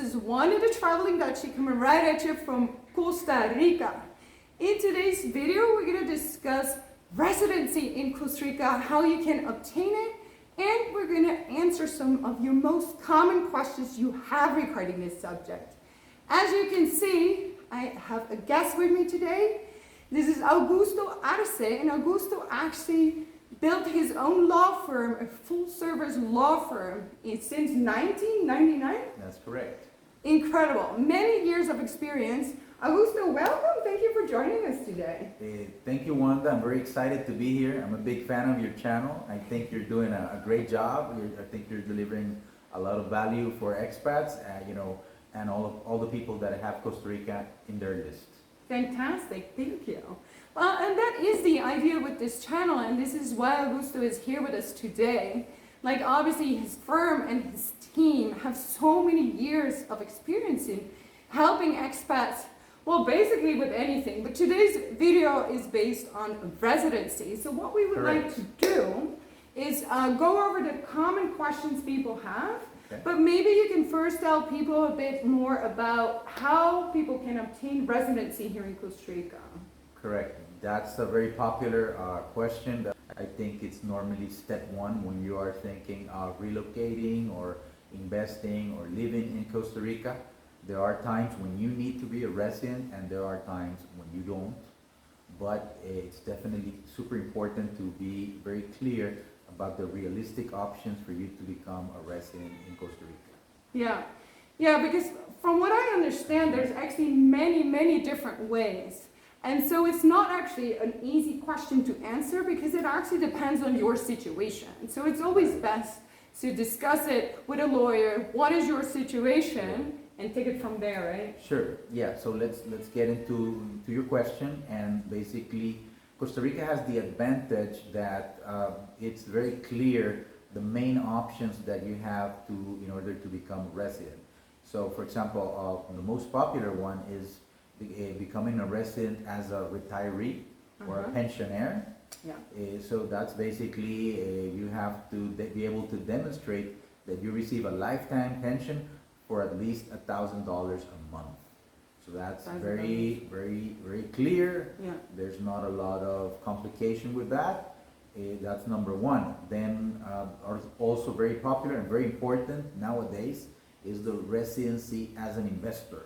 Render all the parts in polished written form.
is Juanita Traveling Dutchie coming right at you from Costa Rica. In today's video, we're going to discuss residency in Costa Rica, how you can obtain it, and we're going to answer some of your most common questions you have regarding this subject. As you can see, I have a guest with me today. This is Augusto Arce, and Augusto actually built his own law firm, a full-service law firm, since 1999. That's correct. Incredible. Many years of experience. Augusto, welcome. Thank you for joining us today. Thank you, Wanda. I'm very excited to be here. I'm a big fan of your channel. I think you're doing a great job. I think you're delivering a lot of value for expats, and all the people that have Costa Rica in their list. Fantastic. Thank you. Well, and that is the idea with this channel, and this is why Augusto is here with us today. Like, obviously, his firm and his team have so many years of experience in helping expats, well, basically with anything. But today's video is based on residency. So what we would like to do is go over the common questions people have. Okay. But maybe you can first tell people a bit more about how people can obtain residency here in Costa Rica. Correct. That's a very popular question. I think it's normally step one when you are thinking of relocating or investing or living in Costa Rica. There are times when you need to be a resident and there are times when you don't. But it's definitely super important to be very clear about the realistic options for you to become a resident in Costa Rica. Yeah, because from what I understand, there's actually many different ways. And so it's not actually an easy question to answer because it actually depends on your situation. So it's always best to discuss it with a lawyer. What is your situation? And take it from there, right? Sure. Yeah. So let's get into your question. And basically, Costa Rica has the advantage that it's very clear the main options that you have in order to become a resident. So, for example, the most popular one is becoming a resident as a retiree or a pensioner. Yeah. So that's basically you have to be able to demonstrate that you receive a lifetime pension for at least $1,000 a month. So that's very clear. Yeah. There's not a lot of complication with that. That's number one. Then also very popular and very important nowadays is the residency as an investor.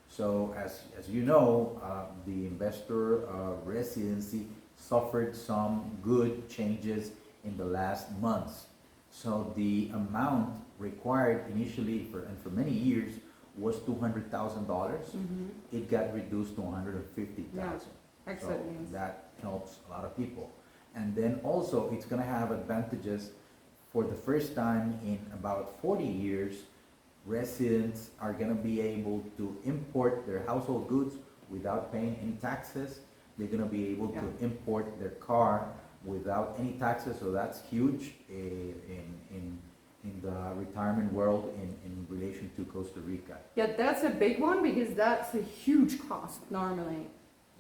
So as you know, the investor residency suffered some good changes in the last months. So the amount required initially for many years was $200,000. It got reduced to $150,000. Yeah. Excellent. So that helps a lot of people. And then also it's going to have advantages. For the first time in about 40 years, residents are going to be able to import their household goods without paying any taxes. They're going to be able to import their car without any taxes. So that's huge in the retirement world in relation to Costa Rica. Yeah, that's a big one because that's a huge cost normally.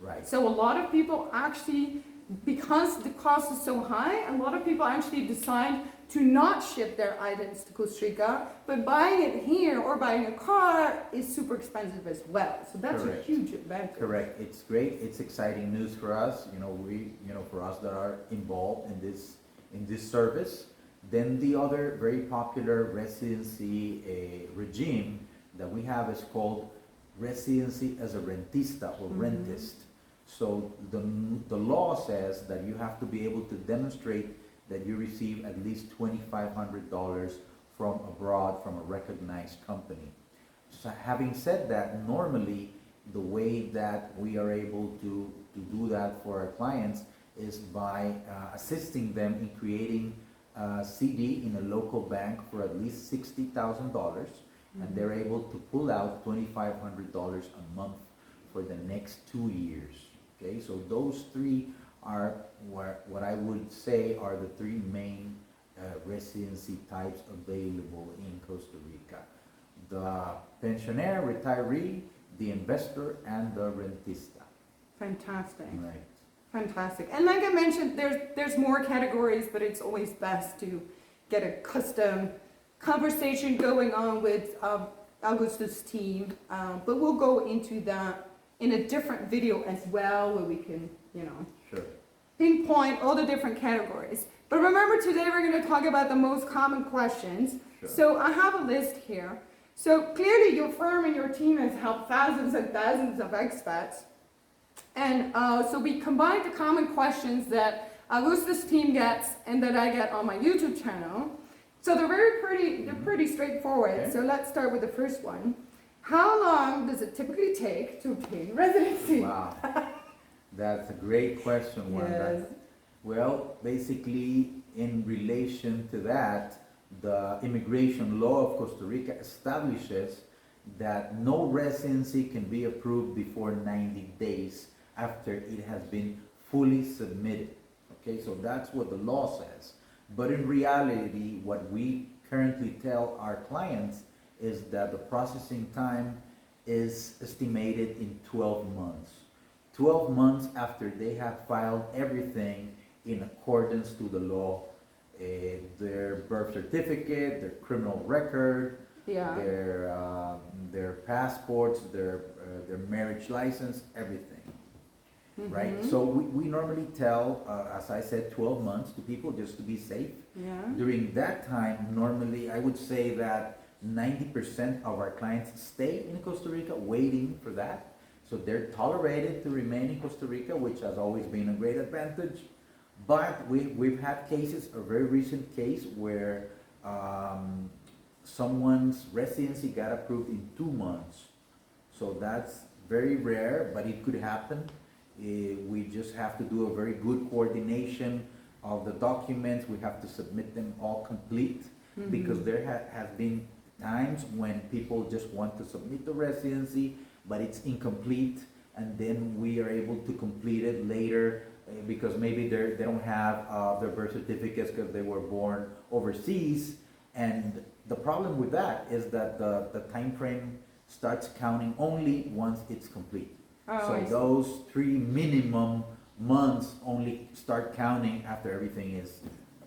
Right. So a lot of people actually, because the cost is so high, a lot of people actually decide to not ship their items to Costa Rica, but buying it here or buying a car is super expensive as well. So that's a huge advantage. Correct. It's great. It's exciting news for us. For us that are involved in this service. Then the other very popular residency regime that we have is called residency as a rentista or rentist. So the law says that you have to be able to demonstrate that you receive at least $2,500 from abroad from a recognized company. So having said that, normally the way that we are able to do that for our clients is by assisting them in creating a CD in a local bank for at least $60,000, and they're able to pull out $2,500 a month for the next 2 years. Okay, so those three are what I would say are the three main residency types available in Costa Rica: the pensioner, retiree, the investor, and the rentista. Fantastic. Right. Fantastic. And like I mentioned, there's more categories, but it's always best to get a custom conversation going on with Augusto's team, but we'll go into that in a different video as well, where we can, Sure. pinpoint all the different categories. But remember, today we're going to talk about the most common questions. Sure. So I have a list here. So clearly your firm and your team has helped thousands and thousands of expats. And so we combined the common questions that Augusto's team gets and that I get on my YouTube channel. So they're pretty straightforward. Okay. So let's start with the first one. How long does it typically take to obtain residency? Wow. That's a great question, Wanda. Yes. Well, basically, in relation to that, the immigration law of Costa Rica establishes that no residency can be approved before 90 days after it has been fully submitted. Okay, so that's what the law says. But in reality, what we currently tell our clients is that the processing time is estimated in 12 months. 12 months after they have filed everything in accordance to the law, their birth certificate, their criminal record, Yeah. their passports, their marriage license, everything. Right? So we normally tell, as I said, 12 months to people just to be safe. Yeah. During that time, normally I would say that 90% of our clients stay in Costa Rica waiting for that. So they're tolerated to remain in Costa Rica, which has always been a great advantage. But we've had cases, a very recent case where someone's residency got approved in 2 months. So that's very rare, but it could happen. We just have to do a very good coordination of the documents. We have to submit them all complete, because there has been times when people just want to submit the residency, but it's incomplete, and then we are able to complete it later because maybe they don't have their birth certificates because they were born overseas. And the problem with that is that the time frame starts counting only once it's complete. Oh, So I see. those 3 minimum months only start counting after everything is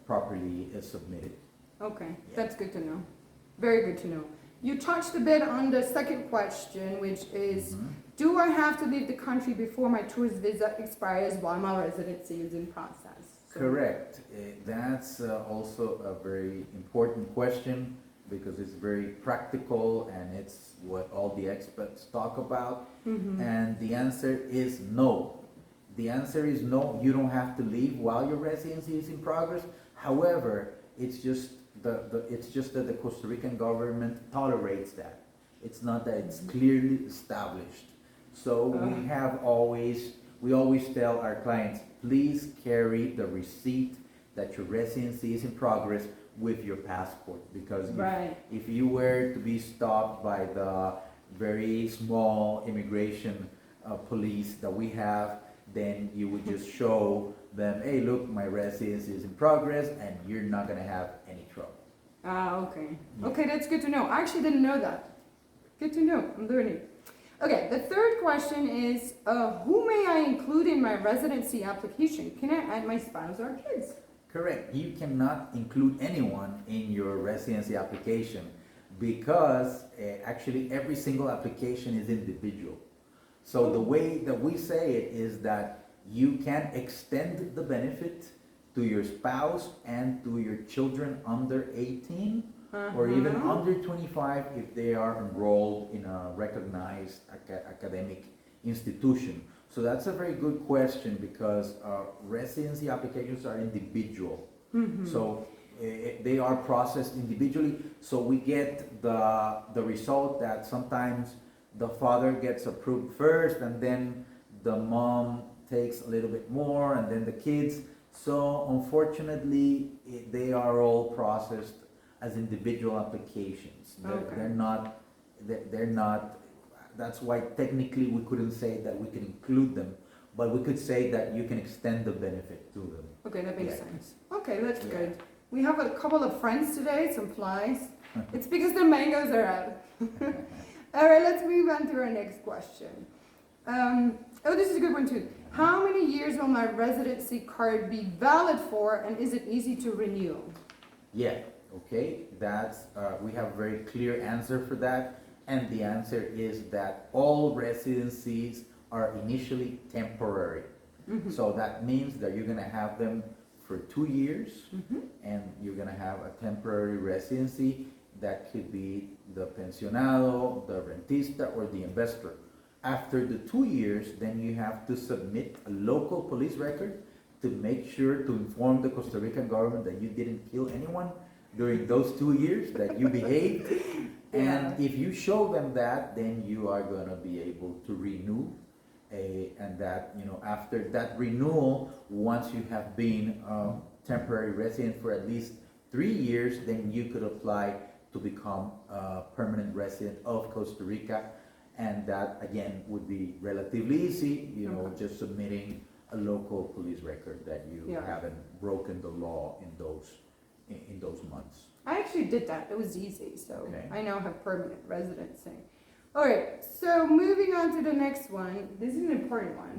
properly submitted. Okay, Yeah. that's good to know. Very good to know. You touched a bit on the second question, which is, do I have to leave the country before my tourist visa expires while my residency is in process? So- Correct. That's also a very important question because it's very practical and it's what all the experts talk about. And the answer is no. The answer is no, you don't have to leave while your residency is in progress. However, it's just that the Costa Rican government tolerates that. It's not that it's clearly established. So we always tell our clients, please carry the receipt that your residency is in progress with your passport, because Right. if you were to be stopped by the very small immigration police that we have, then you would just show them, hey, look, my residency is in progress, and you're not going to have any trouble. Okay. Yeah. Okay, that's good to know. I actually didn't know that. Good to know. I'm learning. Okay, the third question is, who may I include in my residency application? Can I add my spouse or kids? Correct. You cannot include anyone in your residency application because actually every single application is individual. So the way that we say it is that you can extend the benefit to your spouse and to your children under 18 or even under 25 if they are enrolled in a recognized academic institution. So that's a very good question because residency applications are individual. So they are processed individually. So we get the result that sometimes the father gets approved first and then the mom takes a little bit more and then the kids. So unfortunately, they are all processed as individual applications. They're not, that's why technically we couldn't say that we can include them, but we could say that you can extend the benefit to them. Okay, that makes Yeah. sense. Okay, that's Yeah. good. We have a couple of friends today, some flies. It's because the mangoes are out. All right, let's move on to our next question. This is a good one too. How many years will my residency card be valid for, and is it easy to renew? Yeah, okay, that's, we have a very clear answer for that. And the answer is that all residencies are initially temporary. So that means that you're gonna have them for 2 years, and you're gonna have a temporary residency that could be the pensionado, the rentista, or the investor. After the 2 years, then you have to submit a local police record to make sure to inform the Costa Rican government that you didn't kill anyone during those 2 years, that you behaved. And if you show them that, then you are gonna be able to renew. And that, after that renewal, once you have been temporary resident for at least 3 years, then you could apply to become a permanent resident of Costa Rica. And that, again, would be relatively easy, just submitting a local police record that you haven't broken the law in those months. I actually did that. It was easy, so Okay. I now have permanent residency. All right, so moving on to the next one. This is an important one.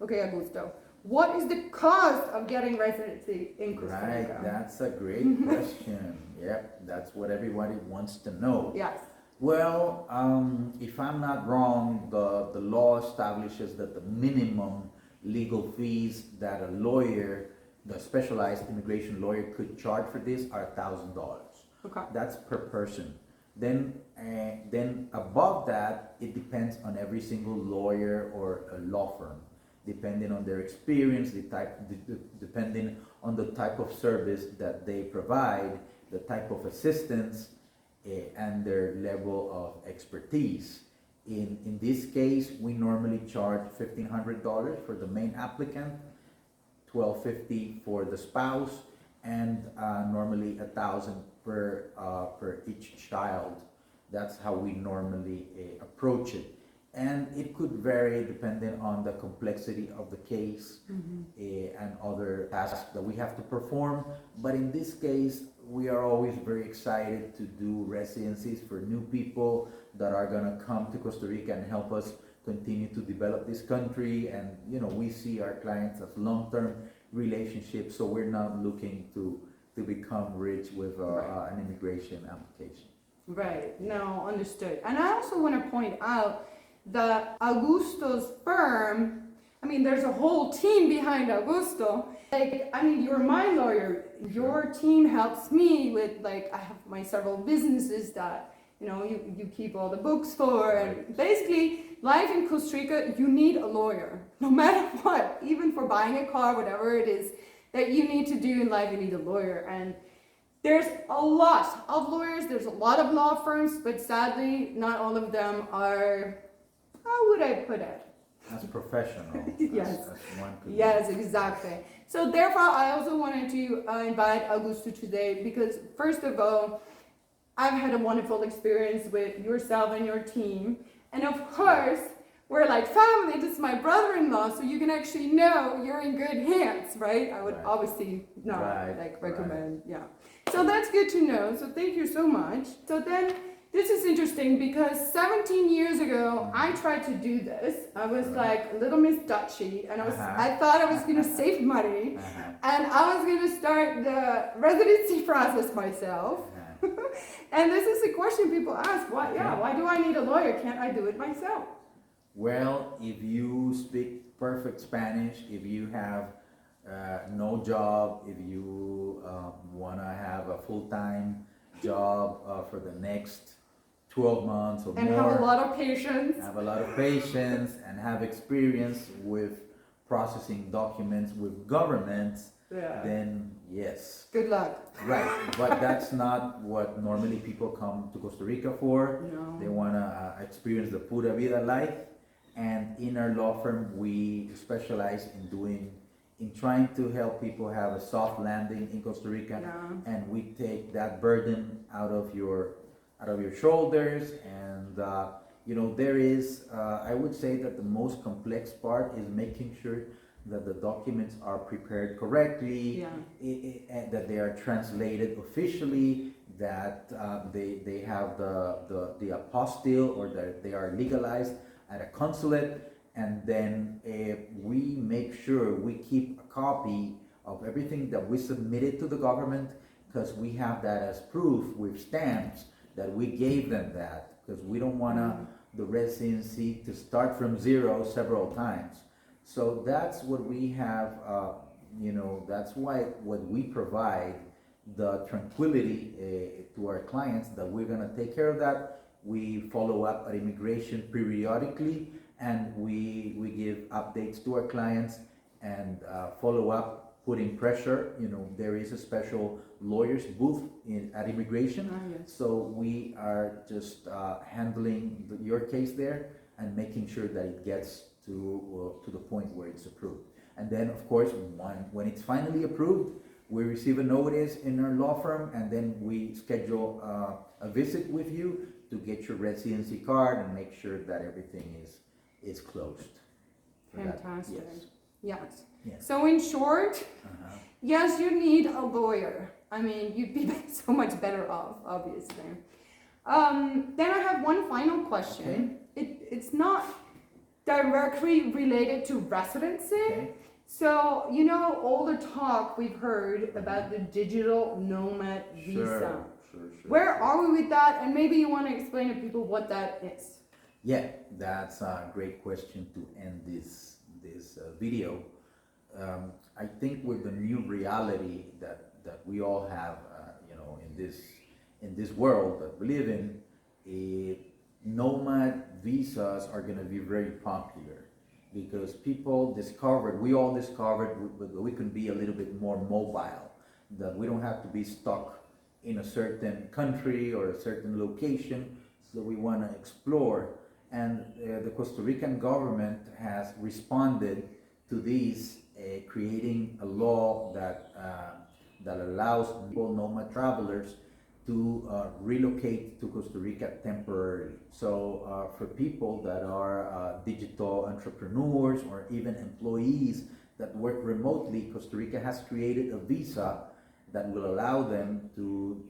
Okay, Augusto. What is the cost of getting residency in Costa Rica? Right, that's a great question. Yep, that's what everybody wants to know. Yes. Well, if I'm not wrong, the law establishes that the minimum legal fees that a lawyer, the specialized immigration lawyer, could charge for this are $1,000. Okay. That's per person. Then above that, it depends on every single lawyer or a law firm, depending on their experience, depending on the type of service that they provide, the type of assistance, and their level of expertise. In this case, we normally charge $1,500 for the main applicant, $1,250 for the spouse, and normally $1,000 per each child. That's how we normally approach it. And it could vary depending on the complexity of the case and other tasks that we have to perform. But in this case, we are always very excited to do residencies for new people that are going to come to Costa Rica and help us continue to develop this country. And, we see our clients as long-term relationships, so we're not looking to become rich with an immigration application. Right, no, understood. And I also want to point out that Augusto's firm, there's a whole team behind Augusto. You're my lawyer. Your team helps me with, I have my several businesses that, you keep all the books for. And basically, life in Costa Rica, you need a lawyer, no matter what. Even for buying a car, whatever it is that you need to do in life, you need a lawyer. And there's a lot of lawyers, there's a lot of law firms, but sadly, not all of them are, how would I put it? As professional. Yes. as one could Yes, exactly. So therefore, I also wanted to invite Augusto today because, first of all, I've had a wonderful experience with yourself and your team. And of course, we're like family. This is my brother-in-law, so you can actually know you're in good hands, right? I would obviously recommend, yeah. So that's good to know. So thank you so much. So then, this is interesting because 17 years ago, I tried to do this. I was like a little Miss Dutchy, and I thought I was going to save money, and I was going to start the residency process myself. And this is a question people ask: why do I need a lawyer? Can't I do it myself? Well, if you speak perfect Spanish, if you have no job, if you want to have a full-time job for the next 12 months or and more. Have a lot of patience. Have a lot of patience and have experience with processing documents with governments, then yes. Good luck. Right, but that's not what normally people come to Costa Rica for. No. They want to experience the pura vida life. And in our law firm, we specialize in trying to help people have a soft landing in Costa Rica. Yeah. And we take that burden out of your shoulders. And there is I would say that the most complex part is making sure that the documents are prepared correctly, that they are translated officially, that they have the apostille, or that they are legalized at a consulate. And then we make sure we keep a copy of everything that we submitted to the government, because we have that as proof with stamps that we gave them that, because we don't want the residency to start from zero several times. So that's what we have, that's why what we provide, the tranquility to our clients that we're gonna take care of that. We follow up at immigration periodically, and we give updates to our clients and follow up, putting pressure. There is a special lawyer's booth at immigration. Yes. So we are just handling your case there and making sure that it gets to the point where it's approved. And then, of course, when it's finally approved, we receive a notice in our law firm, and then we schedule a visit with you to get your residency card and make sure that everything is closed. Fantastic. Yes. Yes. So in short, Uh-huh. yes, you need a lawyer. I mean, you'd be so much better off, obviously. Then I have one final question. Okay. It's not directly related to residency. Okay. So, all the talk we've heard about the digital nomad visa. Sure. Where are we with that? And maybe you want to explain to people what that is. Yeah, that's a great question to end this video. I think with the new reality that we all have, in this world that we live in, nomad visas are going to be very popular because we all discovered we can be a little bit more mobile, that we don't have to be stuck in a certain country or a certain location, so we want to explore. And the Costa Rican government has responded to these, creating a law that allows nomad travelers to relocate to Costa Rica temporarily. So for people that are digital entrepreneurs or even employees that work remotely, Costa Rica has created a visa that will allow them to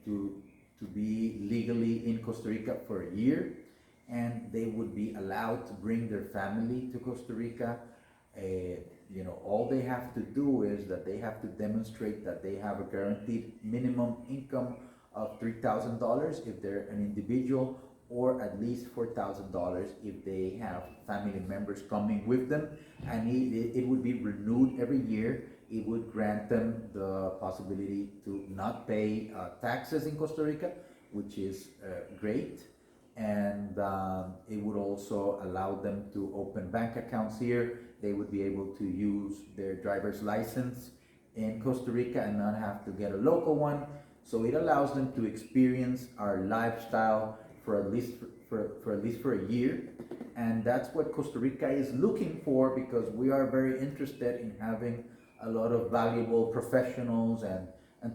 be legally in Costa Rica for a year, and they would be allowed to bring their family to Costa Rica. All they have to do is that they have to demonstrate that they have a guaranteed minimum income of $3,000 if they're an individual, or at least $4,000 if they have family members coming with them, and it would be renewed every year. It would grant them the possibility to not pay taxes in Costa Rica, which is great. And it would also allow them to open bank accounts here. They would be able to use their driver's license in Costa Rica and not have to get a local one. So it allows them to experience our lifestyle for at least for a year. And that's what Costa Rica is looking for, because we are very interested in having a lot of valuable professionals and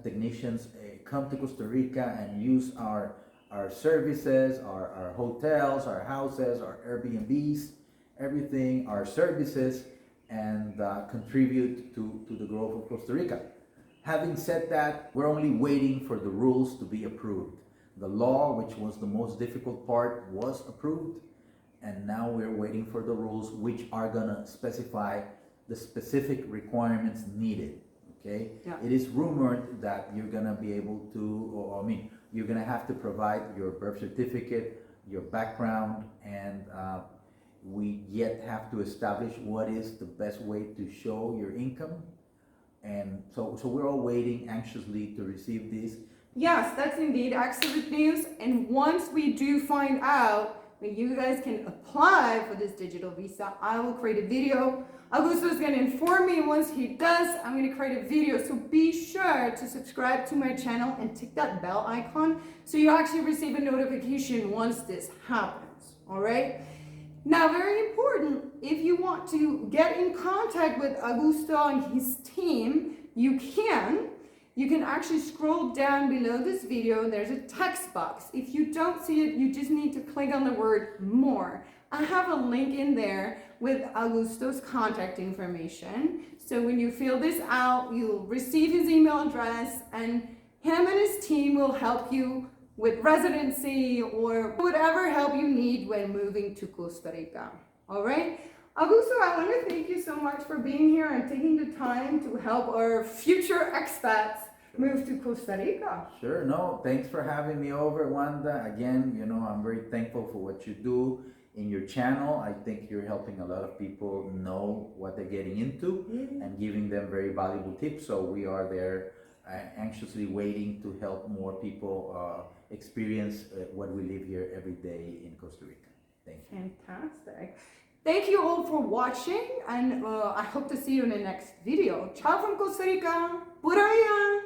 technicians come to Costa Rica and use our services, our hotels, our houses, our Airbnbs, everything, our services, and contribute to the growth of Costa Rica. Having said that, we're only waiting for the rules to be approved. The law, which was the most difficult part, was approved, and now we're waiting for the rules, which are gonna specify the specific requirements needed. Okay? Yeah. It is rumored that you're gonna be able to, you're gonna have to provide your birth certificate, your background, and we yet have to establish what is the best way to show your income. And so we're all waiting anxiously to receive this. Yes, that's indeed excellent news. And once we do find out when you guys can apply for this digital visa, I will create a video. Augusto is going to inform me. Once he does, I'm going to create a video. So be sure to subscribe to my channel and tick that bell icon so you actually receive a notification once this happens. All right? Now, very important, if you want to get in contact with Augusto and his team, you can. You can actually scroll down below this video. There's a text box. If you don't see it, you just need to click on the word more. I have a link in there with Augusto's contact information. So when you fill this out, you'll receive his email address, and him and his team will help you with residency or whatever help you need when moving to Costa Rica. All right? Augusto, I want to thank you so much for being here and taking the time to help our future expats move to Costa Rica. Sure. No, thanks for having me over, Wanda. Again, I'm very thankful for what you do in your channel. I think you're helping a lot of people know what they're getting into and giving them very valuable tips. So we are there anxiously waiting to help more people experience what we live here every day in Costa Rica. Thank you. Fantastic. Thank you all for watching, and I hope to see you in the next video. Ciao from Costa Rica. Por allá.